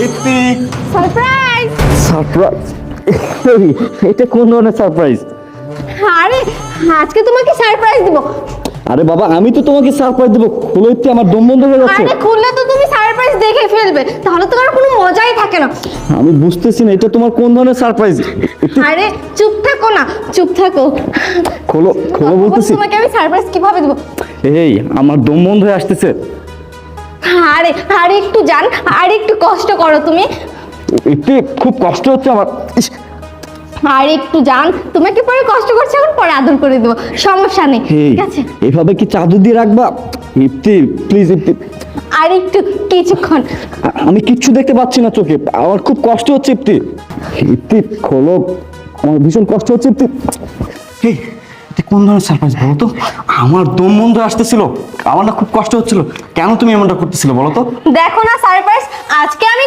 Hrithik. Surprise. Surprise? এটা কোন ধরনের সারপ্রাইজ? আরে আজকে তোমাকে সারপ্রাইজ দিব। আরে বাবা, আমি তো তোমাকে সারপ্রাইজ দেবো, খুলো ইত্তি, আমার দম বন্ধ হয়ে যাচ্ছে। আরে খুললে তো তুমি সারপ্রাইজ দেখে ফেলবে, তাহলে তোমার কোনো মজাই থাকে না। আমি বুঝতেছি না এটা তোমার কোন ধরনের সারপ্রাইজ। আরে চুপ থাকো না, চুপ থাকো। খোলো খোলো বলতেছি। তোমাকে আমি সারপ্রাইজ কিভাবে দেব? এই আমার দম বন্ধ হয়ে আসতেছে। আরে আরে একটু জান, আর একটু কষ্ট করো তুমি। ইত্তি, খুব কষ্ট হচ্ছে আমার। ইস, আর একটু জান, তোমাকে পরে কষ্ট করছে, এখন পরে আদর করে দেবো, সমস্যা নেই, এই, ঠিক আছে? এভাবে কি চাদর দিয়ে রাখবা? ইত্তি প্লিজ ইত্তি। আর একটু কিছুক্ষণ। আমি কিচ্ছু দেখতে পাচ্ছি না চোখে, আমার খুব কষ্ট হচ্ছে ইপ্তি। ইপ্তি খোলো, আমার ভীষণ কষ্ট হচ্ছে ইপ্তি। এই এটা কোন ধরনের সারপ্রাইজ বলো তো? আমার দম বন্ধ আসতেছিল, আমার না খুব কষ্ট হচ্ছিল। কেন তুমি এমনটা করতেছিলে বলো তো? দেখো না সারপ্রাইজ, আজকে আমি